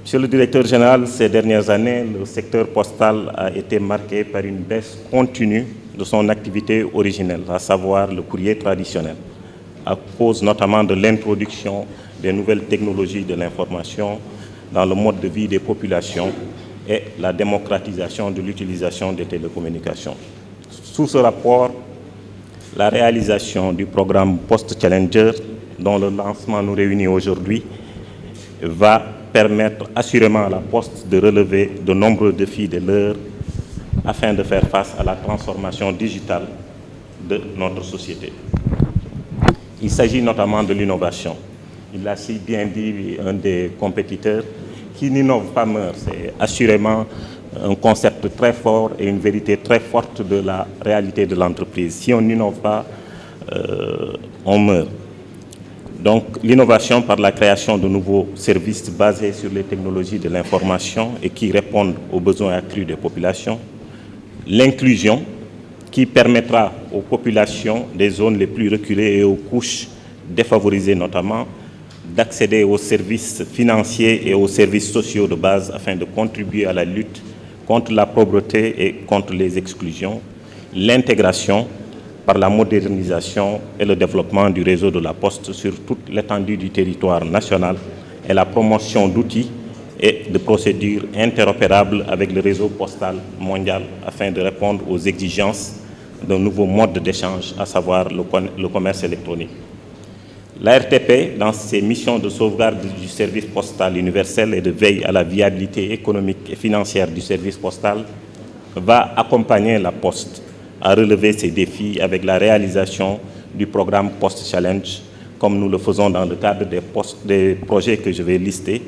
Monsieur le directeur général, ces dernières années, le secteur postal a été marqué par une baisse continue de son activité originelle, à savoir le courrier traditionnel, à cause notamment de l'introduction des nouvelles technologies de l'information dans le mode de vie des populations et la démocratisation de l'utilisation des télécommunications. Sous ce rapport, la réalisation du programme Post Challenger, dont le lancement nous réunit aujourd'hui, va permettre assurément à la Poste de relever de nombreux défis de l'heure afin de faire face à la transformation digitale de notre société. Il s'agit notamment de l'innovation. Il l'a si bien dit un des compétiteurs, qui n'innove pas meurt. C'est assurément un concept très fort et une vérité très forte de la réalité de l'entreprise. Si on n'innove pas, on meurt. Donc l'innovation par la création de nouveaux services basés sur les technologies de l'information et qui répondent aux besoins accrus des populations. L'inclusion qui permettra aux populations des zones les plus reculées et aux couches défavorisées notamment d'accéder aux services financiers et aux services sociaux de base afin de contribuer à la lutte contre la pauvreté et contre les exclusions, l'intégration par la modernisation et le développement du réseau de la Poste sur toute l'étendue du territoire national et la promotion d'outils et de procédures interopérables avec le réseau postal mondial afin de répondre aux exigences d'un nouveau mode d'échange, à savoir le commerce électronique. La RTP, dans ses missions de sauvegarde du service postal universel et de veille à la viabilité économique et financière du service postal, va accompagner la Poste à relever ces défis avec la réalisation du programme Post Challenge, comme nous le faisons dans le cadre des projets que je vais lister,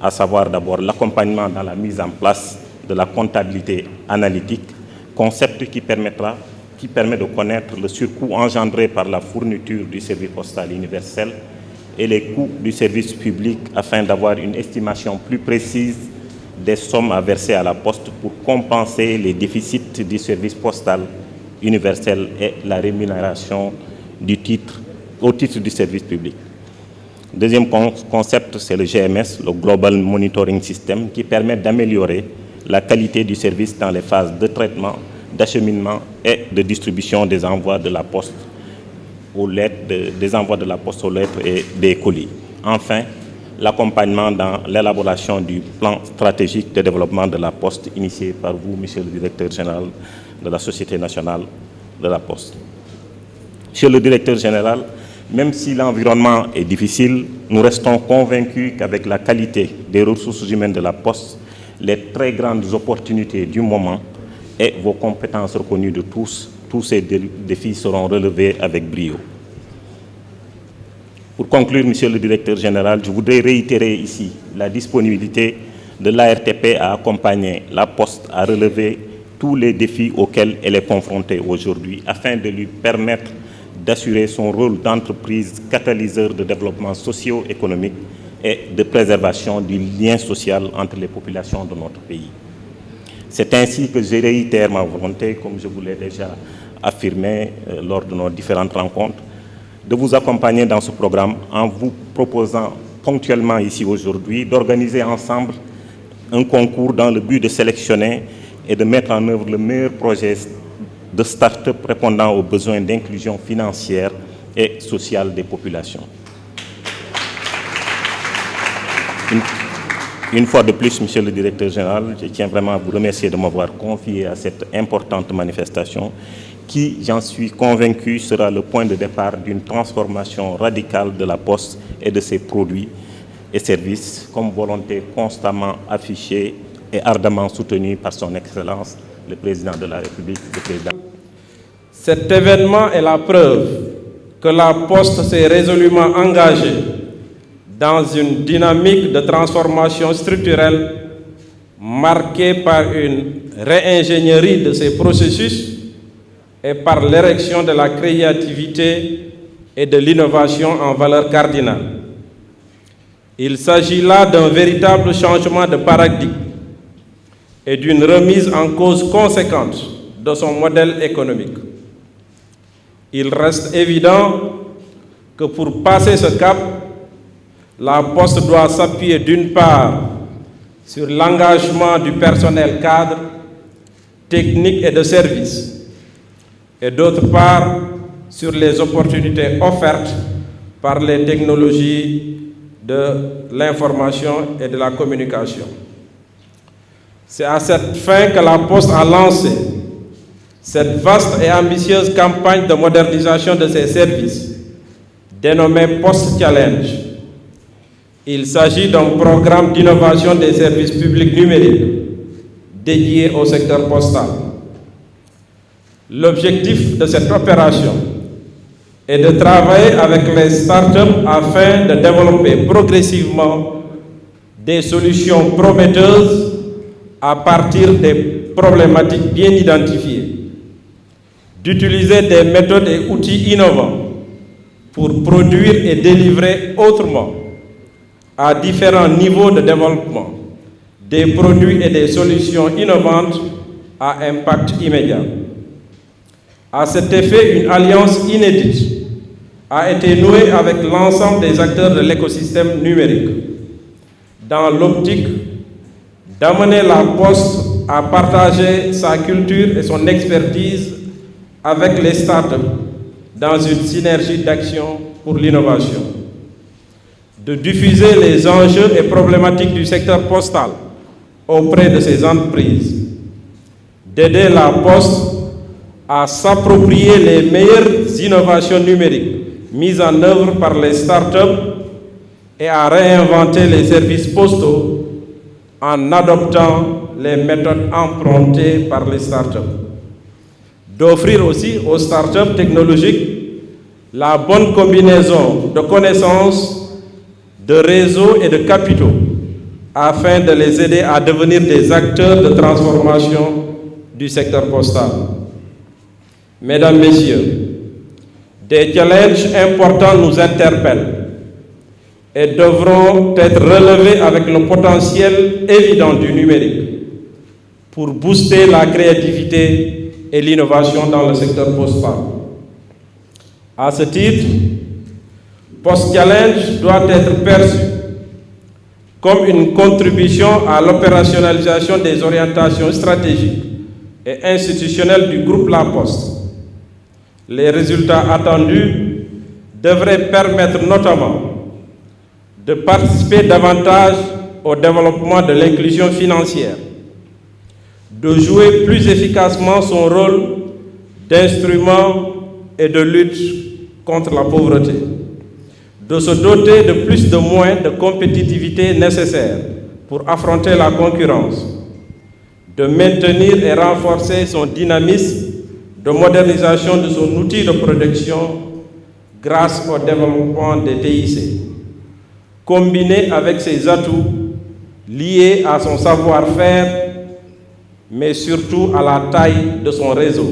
à savoir d'abord l'accompagnement dans la mise en place de la comptabilité analytique, concept qui permet de connaître le surcoût engendré par la fourniture du service postal universel et les coûts du service public afin d'avoir une estimation plus précise des sommes à verser à la Poste pour compenser les déficits du service postal universel et la rémunération au titre du service public. Deuxième concept, c'est le GMS, le Global Monitoring System, qui permet d'améliorer la qualité du service dans les phases de traitement, d'acheminement et de distribution des envois de la Poste aux lettres, aux lettres et des colis. Enfin, l'accompagnement dans l'élaboration du plan stratégique de développement de la Poste initié par vous, Monsieur le Directeur général de la Société nationale de la Poste. Monsieur le Directeur général, même si l'environnement est difficile, nous restons convaincus qu'avec la qualité des ressources humaines de la Poste, les très grandes opportunités du moment et vos compétences reconnues de tous ces défis seront relevés avec brio. Pour conclure, Monsieur le Directeur général, je voudrais réitérer ici la disponibilité de l'ARTP à accompagner la Poste à relever tous les défis auxquels elle est confrontée aujourd'hui afin de lui permettre d'assurer son rôle d'entreprise catalyseur de développement socio-économique et de préservation du lien social entre les populations de notre pays. C'est ainsi que je réitère ma volonté, comme je vous l'ai déjà affirmé lors de nos différentes rencontres, de vous accompagner dans ce programme en vous proposant ponctuellement ici aujourd'hui d'organiser ensemble un concours dans le but de sélectionner et de mettre en œuvre le meilleur projet de start-up répondant aux besoins d'inclusion financière et sociale des populations. Une fois de plus, Monsieur le Directeur général, je tiens vraiment à vous remercier de m'avoir confié à cette importante manifestation qui, j'en suis convaincu, sera le point de départ d'une transformation radicale de la Poste et de ses produits et services, comme volonté constamment affichée et ardemment soutenue par son Excellence, le Président de la République, le Président. Cet événement est la preuve que la Poste s'est résolument engagée dans une dynamique de transformation structurelle marquée par une réingénierie de ses processus et par l'érection de la créativité et de l'innovation en valeur cardinale. Il s'agit là d'un véritable changement de paradigme et d'une remise en cause conséquente de son modèle économique. Il reste évident que pour passer ce cap, la Poste doit s'appuyer d'une part sur l'engagement du personnel cadre, technique et de service, et d'autre part sur les opportunités offertes par les technologies de l'information et de la communication. C'est à cette fin que la Poste a lancé cette vaste et ambitieuse campagne de modernisation de ses services, dénommée Post Challenge. Il s'agit d'un programme d'innovation des services publics numériques dédié au secteur postal. L'objectif de cette opération est de travailler avec les startups afin de développer progressivement des solutions prometteuses à partir des problématiques bien identifiées, d'utiliser des méthodes et outils innovants pour produire et délivrer autrement, à différents niveaux de développement, des produits et des solutions innovantes à impact immédiat. À cet effet, une alliance inédite a été nouée avec l'ensemble des acteurs de l'écosystème numérique, dans l'optique d'amener la Poste à partager sa culture et son expertise avec les startups dans une synergie d'action pour l'innovation, de diffuser les enjeux et problématiques du secteur postal auprès de ces entreprises, d'aider la Poste à s'approprier les meilleures innovations numériques mises en œuvre par les startups et à réinventer les services postaux en adoptant les méthodes empruntées par les startups. D'offrir aussi aux startups technologiques la bonne combinaison de connaissances, de réseaux et de capitaux afin de les aider à devenir des acteurs de transformation du secteur postal. Mesdames, Messieurs, des challenges importants nous interpellent et devront être relevés avec le potentiel évident du numérique pour booster la créativité et l'innovation dans le secteur postal. À ce titre, Post Challenge doit être perçu comme une contribution à l'opérationnalisation des orientations stratégiques et institutionnelles du groupe La Poste. Les résultats attendus devraient permettre notamment de participer davantage au développement de l'inclusion financière, de jouer plus efficacement son rôle d'instrument et de lutte contre la pauvreté, de se doter de plus de moyens de compétitivité nécessaires pour affronter la concurrence, de maintenir et renforcer son dynamisme de modernisation de son outil de production grâce au développement des TIC, combiné avec ses atouts liés à son savoir-faire, mais surtout à la taille de son réseau,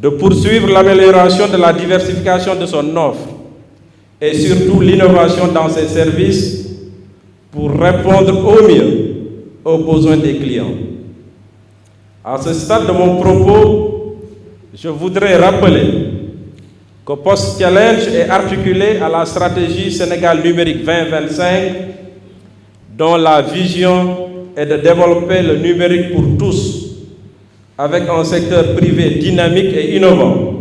de poursuivre l'amélioration de la diversification de son offre et surtout l'innovation dans ses services pour répondre au mieux aux besoins des clients. À ce stade de mon propos, je voudrais rappeler que Post Challenge est articulé à la stratégie Sénégal numérique 2025, dont la vision est de développer le numérique pour tous, avec un secteur privé dynamique et innovant,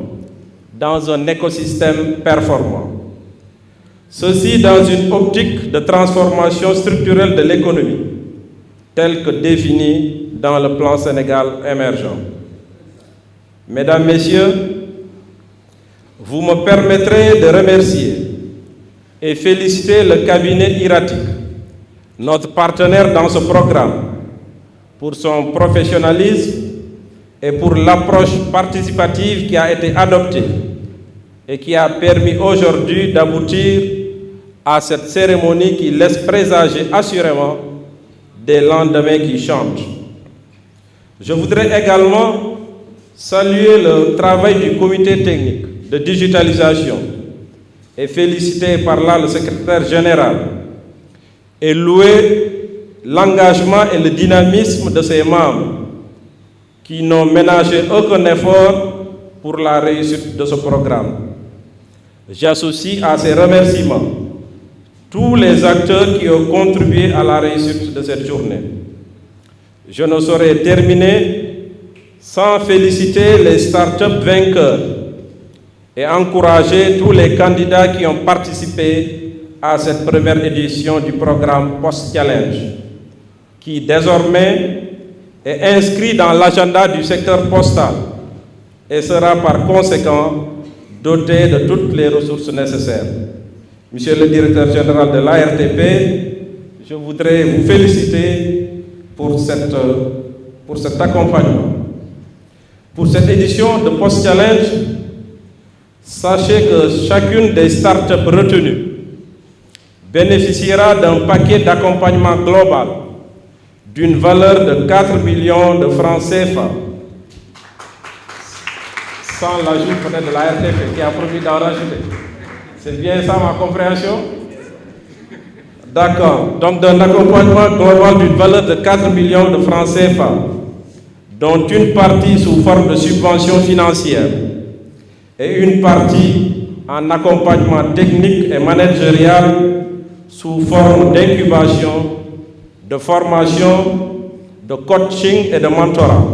dans un écosystème performant. Ceci dans une optique de transformation structurelle de l'économie, telle que définie dans le plan Sénégal émergent. Mesdames, Messieurs, vous me permettrez de remercier et féliciter le cabinet Iratic, notre partenaire dans ce programme, pour son professionnalisme et pour l'approche participative qui a été adoptée et qui a permis aujourd'hui d'aboutir à cette cérémonie qui laisse présager assurément des lendemains qui chantent. Je voudrais également saluer le travail du comité technique de digitalisation et féliciter par là le secrétaire général et louer l'engagement et le dynamisme de ses membres qui n'ont ménagé aucun effort pour la réussite de ce programme. J'associe à ces remerciements tous les acteurs qui ont contribué à la réussite de cette journée. Je ne saurais terminer sans féliciter les startups vainqueurs et encourager tous les candidats qui ont participé à cette première édition du programme Post Challenge, qui désormais est inscrit dans l'agenda du secteur postal et sera par conséquent doté de toutes les ressources nécessaires. Monsieur le directeur général de l'ARTP, je voudrais vous féliciter pour cet accompagnement. Pour cette édition de Post Challenge, sachez que chacune des startups retenues bénéficiera d'un paquet d'accompagnement global d'une valeur de 4 millions de francs CFA, sans l'ajout peut-être de la RTP qui a promis d'en rajouter. C'est bien ça ma compréhension? D'accord. Donc d'un accompagnement global d'une valeur de 4 millions de francs CFA, dont une partie sous forme de subvention financière et une partie en accompagnement technique et managérial sous forme d'incubation, de formation, de coaching et de mentorat.